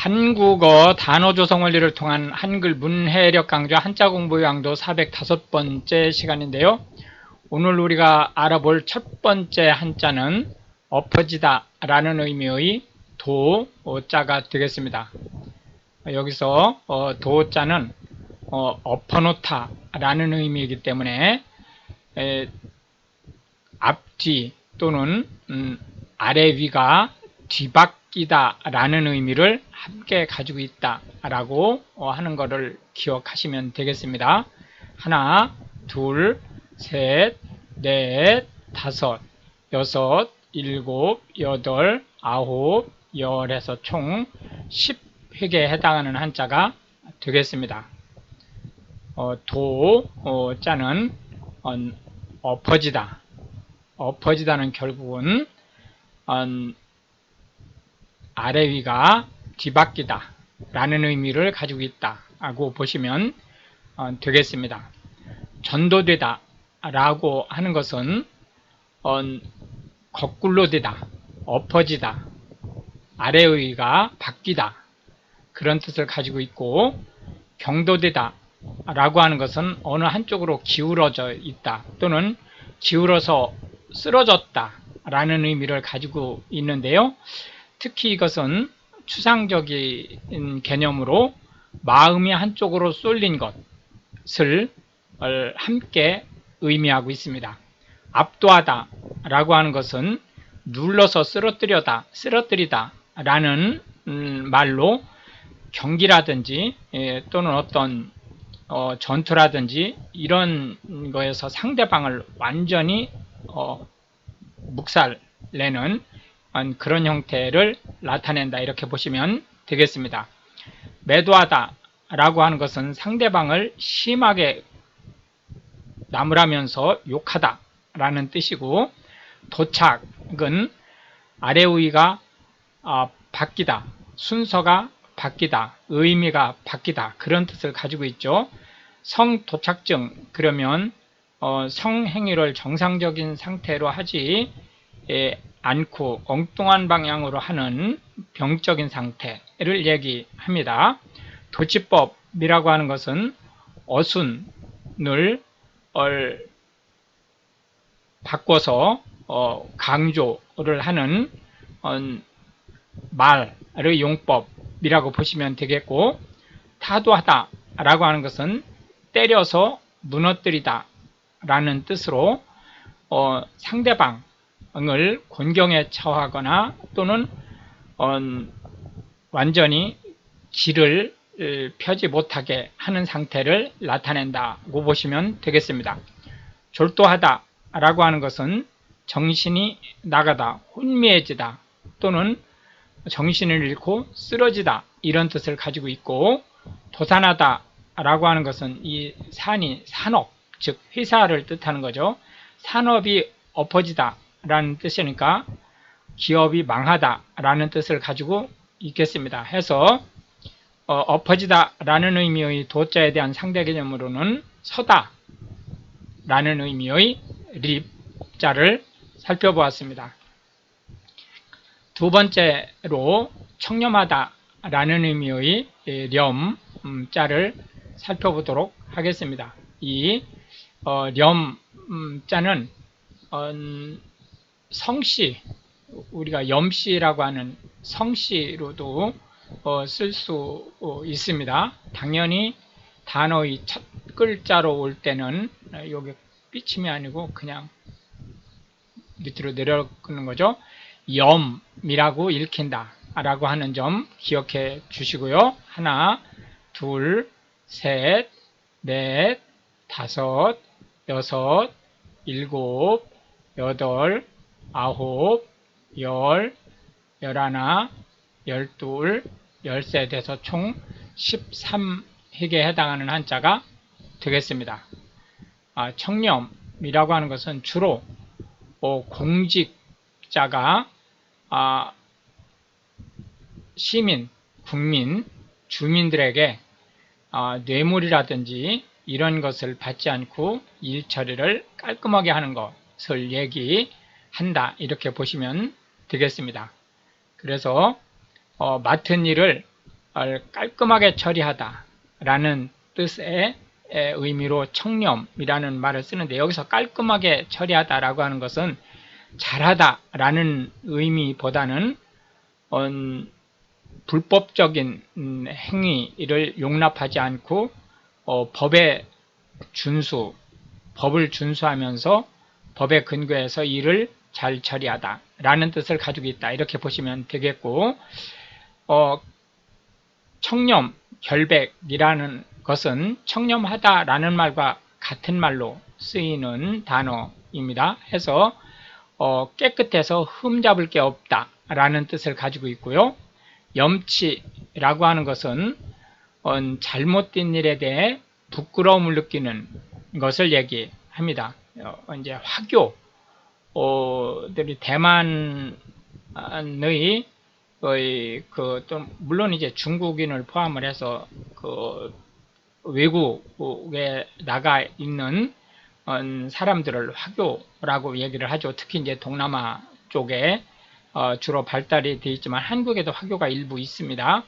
한국어 단어 조성 원리를 통한 한글 문해력 강좌 한자 공부 요약도 405번째 시간인데요. 오늘 우리가 알아볼 첫 번째 한자는 엎어지다 라는 의미의 도자가 되겠습니다. 여기서 도자는 엎어놓다 라는 의미이기 때문에 앞뒤 또는 아래 위가 뒤바뀌다 라는 의미를 함께 가지고 있다 라고 하는 것을 기억하시면 되겠습니다. 하나, 둘, 셋, 넷, 다섯, 여섯, 일곱, 여덟, 아홉, 열에서 총 10획에 해당하는 한자가 되겠습니다. 도자는 엎어지다. 엎어지다는 결국은 아래 위가 뒤바뀌다 라는 의미를 가지고 있다 라고 보시면 되겠습니다. 전도되다 라고 하는 것은 거꾸로 되다, 엎어지다, 아래 위가 바뀌다 그런 뜻을 가지고 있고, 경도되다 라고 하는 것은 어느 한쪽으로 기울어져 있다 또는 기울어서 쓰러졌다 라는 의미를 가지고 있는데요. 특히 이것은 추상적인 개념으로 마음이 한쪽으로 쏠린 것을 함께 의미하고 있습니다. 압도하다 라고 하는 것은 눌러서 쓰러뜨리다 라는 말로 경기라든지 또는 어떤 전투라든지 이런 거에서 상대방을 완전히 묵살내는 그런 형태를 나타낸다 이렇게 보시면 되겠습니다. 매도하다 라고 하는 것은 상대방을 심하게 나무라면서 욕하다 라는 뜻이고, 도착은 아래 위가 바뀌다, 순서가 바뀌다, 의미가 바뀌다 그런 뜻을 가지고 있죠. 성도착증 그러면 성행위를 정상적인 상태로 하지 않고 엉뚱한 방향으로 하는 병적인 상태를 얘기합니다. 도치법이라고 하는 것은 어순을 바꿔서 강조를 하는 말의 용법이라고 보시면 되겠고, 타도하다 라고 하는 것은 때려서 무너뜨리다 라는 뜻으로 상대방을 곤경에 처하거나 또는 완전히 길을 펴지 못하게 하는 상태를 나타낸다고 보시면 되겠습니다. 졸도하다 라고 하는 것은 정신이 나가다, 혼미해지다 또는 정신을 잃고 쓰러지다 이런 뜻을 가지고 있고, 도산하다 라고 하는 것은 이 산이 산업, 즉 회사를 뜻하는 거죠. 산업이 엎어지다 라는 뜻이니까 기업이 망하다 라는 뜻을 가지고 있겠습니다. 해서 엎어지다 라는 의미의 도자에 대한 상대 개념으로는 서다 라는 의미의 립자를 살펴보았습니다. 두 번째로 청렴하다 라는 의미의 렴자를 살펴보도록 하겠습니다. 이 렴자는 성씨, 우리가 염씨라고 하는 성씨로도 쓸 수 있습니다. 당연히 단어의 첫 글자로 올 때는 여기 삐침이 아니고 그냥 밑으로 내려가는 거죠. 염이라고 읽힌다 라고 하는 점 기억해 주시고요. 하나, 둘, 셋, 넷, 다섯, 여섯, 일곱, 여덟, 아홉, 열, 열하나, 열둘, 열셋에서 총 13획에 해당하는 한자가 되겠습니다. 청렴이라고 하는 것은 주로 공직자가 시민, 국민, 주민들에게 뇌물이라든지 이런 것을 받지 않고 일 처리를 깔끔하게 하는 것을 얘기한다 이렇게 보시면 되겠습니다. 그래서 맡은 일을 깔끔하게 처리하다 라는 뜻의 의미로 청렴이라는 말을 쓰는데, 여기서 깔끔하게 처리하다 라고 하는 것은 잘하다 라는 의미보다는 불법적인 행위를 용납하지 않고 법의 법을 준수하면서 법에 근거해서 일을 잘 처리하다 라는 뜻을 가지고 있다, 이렇게 보시면 되겠고, 청렴, 결백이라는 것은 청렴하다 라는 말과 같은 말로 쓰이는 단어입니다. 해서 깨끗해서 흠잡을 게 없다 라는 뜻을 가지고 있고요. 염치라고 하는 것은 잘못된 일에 대해 부끄러움을 느끼는 것을 얘기합니다. 이제 화교들이 대만의 또 물론 이제 중국인을 포함을 해서 외국에 나가 있는 사람들을 화교라고 얘기를 하죠. 특히 이제 동남아 쪽에 주로 발달이 되어 있지만 한국에도 화교가 일부 있습니다.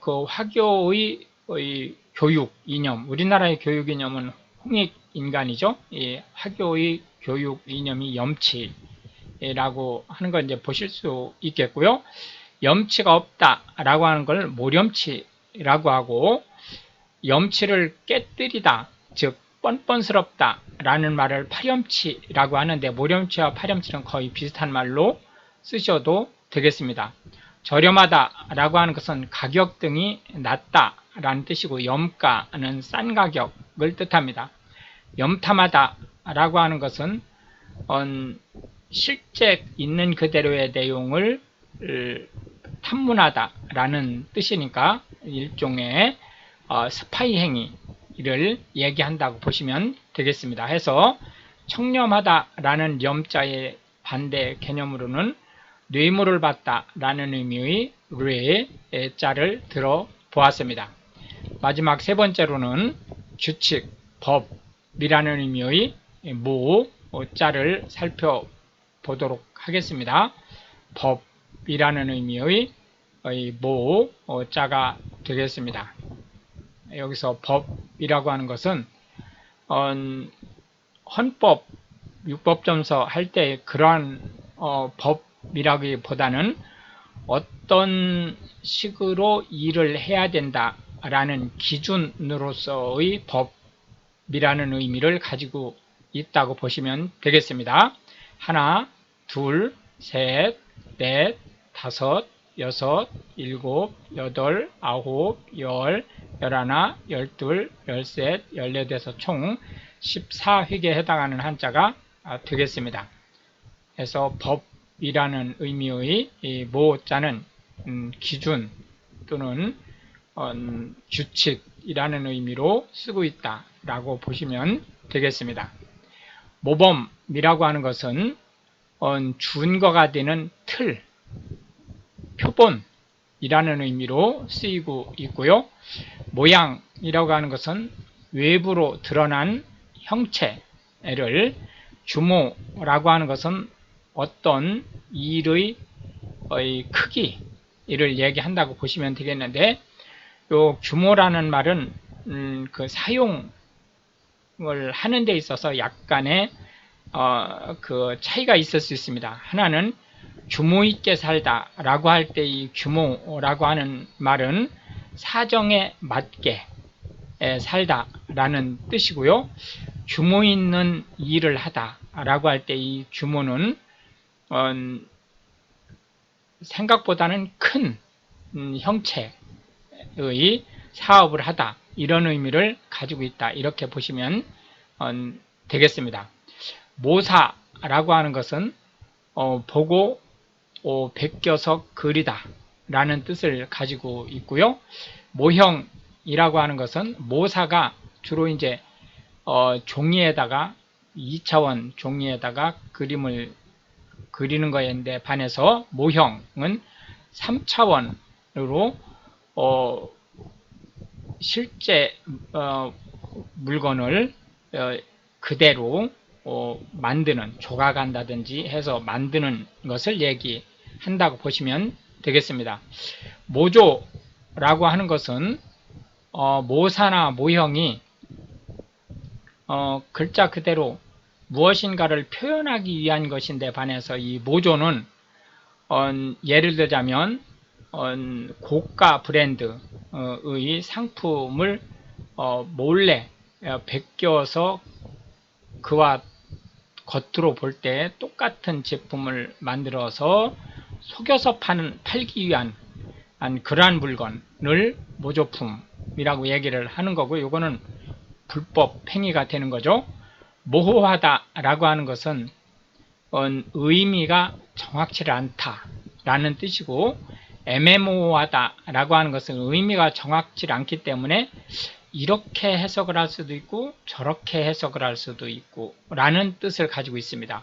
그 화교의 교육 이념, 우리나라의 교육 이념은 홍익인간이죠. 이 화교의 교육 이념이 염치라고 하는 걸 이제 보실 수 있겠고요. 염치가 없다라고 하는 걸 모렴치라고 하고, 염치를 깨뜨리다, 즉 뻔뻔스럽다 라는 말을 파렴치라고 하는데, 모렴치와 파렴치는 거의 비슷한 말로 쓰셔도 되겠습니다. 저렴하다 라고 하는 것은 가격 등이 낮다 라는 뜻이고, 염가는 싼 가격을 뜻합니다. 염탐하다 라고 하는 것은 실제 있는 그대로의 내용을 탐문하다 라는 뜻이니까 일종의 스파이 행위를 얘기한다고 보시면 되겠습니다. 해서 청렴하다 라는 염자의 반대 개념으로는 뇌물을 받다 라는 의미의 뇌자를 들어 보았습니다. 마지막 세 번째로는 규칙, 법이라는 의미의 모자를 살펴보도록 하겠습니다. 법이라는 의미의 모자가 되겠습니다. 여기서 법이라고 하는 것은 헌법, 육법점서 할 때 그러한 법이라기보다는 어떤 식으로 일을 해야 된다라는 기준으로서의 법이라는 의미를 가지고 있다고 보시면 되겠습니다. 하나, 둘, 셋, 넷, 다섯, 여섯, 일곱, 여덟, 아홉, 열, 열하나, 열둘, 열셋, 열넷에서 총 14획에 해당하는 한자가 되겠습니다. 그래서 법이라는 의미의 이 모자는 기준 또는 규칙이라는 의미로 쓰고 있다라고 보시면 되겠습니다. 모범이라고 하는 것은 준거가 되는 틀, 표본이라는 의미로 쓰이고 있고요. 모양이라고 하는 것은 외부로 드러난 형체를, 규모라고 하는 것은 어떤 일의 크기를 얘기한다고 보시면 되겠는데, 요 규모라는 말은 그 사용을 하는 데 있어서 약간의 그 차이가 있을 수 있습니다. 하나는 규모 있게 살다 라고 할 때 이 규모라고 하는 말은 사정에 맞게 살다 라는 뜻이고요. 규모 있는 일을 하다 라고 할 때 이 규모는 생각보다는 큰 형체의 사업을 하다, 이런 의미를 가지고 있다, 이렇게 보시면 되겠습니다. 모사라고 하는 것은 보고 베껴서 그리다 라는 뜻을 가지고 있고요. 모형이라고 하는 것은 모사가 주로 이제 종이에다가 2차원 종이에다가 그림을 그리는 거에 반해서 모형은 3차원으로 실제 물건을 그대로 만드는, 조각한다든지 해서 만드는 것을 얘기한다고 보시면 되겠습니다. 모조 라고 하는 것은 모사나 모형이 글자 그대로 무엇인가를 표현하기 위한 것인데 반해서 이 모조는 예를 들자면 고가 브랜드의 상품을 몰래 베껴서 그와 겉으로 볼 때 똑같은 제품을 만들어서 속여서 팔기 위한 그러한 물건을 모조품이라고 얘기를 하는 거고, 이거는 불법 행위가 되는 거죠. 모호하다라고 하는 것은 의미가 정확치 않다라는 뜻이고, 애매모호하다라고 하는 것은 의미가 정확치 않기 때문에 이렇게 해석을 할 수도 있고 저렇게 해석을 할 수도 있고 라는 뜻을 가지고 있습니다.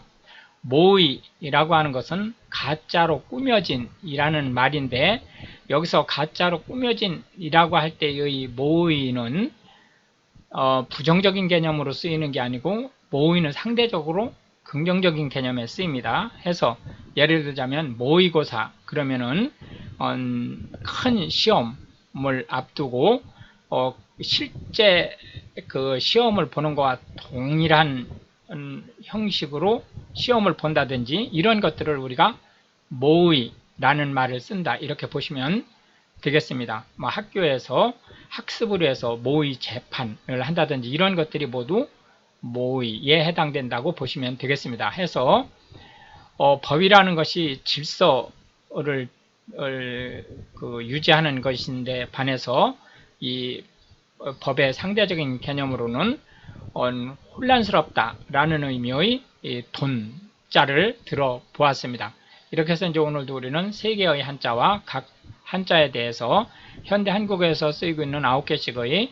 모의라고 하는 것은 가짜로 꾸며진 이라는 말인데, 여기서 가짜로 꾸며진 이라고 할 때의 모의는 부정적인 개념으로 쓰이는 게 아니고 모의는 상대적으로 긍정적인 개념에 쓰입니다. 해서 예를 들자면 모의고사 그러면은 큰 시험을 앞두고 실제 그 시험을 보는 것과 동일한 형식으로 시험을 본다든지 이런 것들을 우리가 모의라는 말을 쓴다, 이렇게 보시면 되겠습니다. 뭐 학교에서 학습을 위해서 모의 재판을 한다든지 이런 것들이 모두 모의에 해당된다고 보시면 되겠습니다. 해서 법이라는 것이 질서를 유지하는 것인데 반해서 이 법의 상대적인 개념으로는 혼란스럽다라는 의미의 돈자를 들어보았습니다. 이렇게 해서 이제 오늘도 우리는 세 개의 한자와 각 한자에 대해서 현대 한국어에서 쓰이고 있는 9개씩의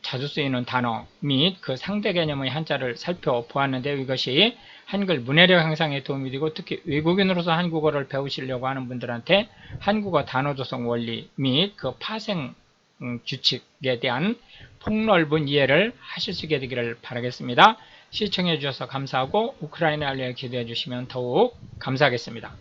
자주 쓰이는 단어 및 그 상대 개념의 한자를 살펴보았는데, 이것이 한글 문해력 향상에 도움이 되고 특히 외국인으로서 한국어를 배우시려고 하는 분들한테 한국어 단어 조성 원리 및 그 파생 규칙에 대한 폭넓은 이해를 하실 수 있게 되기를 바라겠습니다. 시청해 주셔서 감사하고 우크라이나 알리에 기대해 주시면 더욱 감사하겠습니다.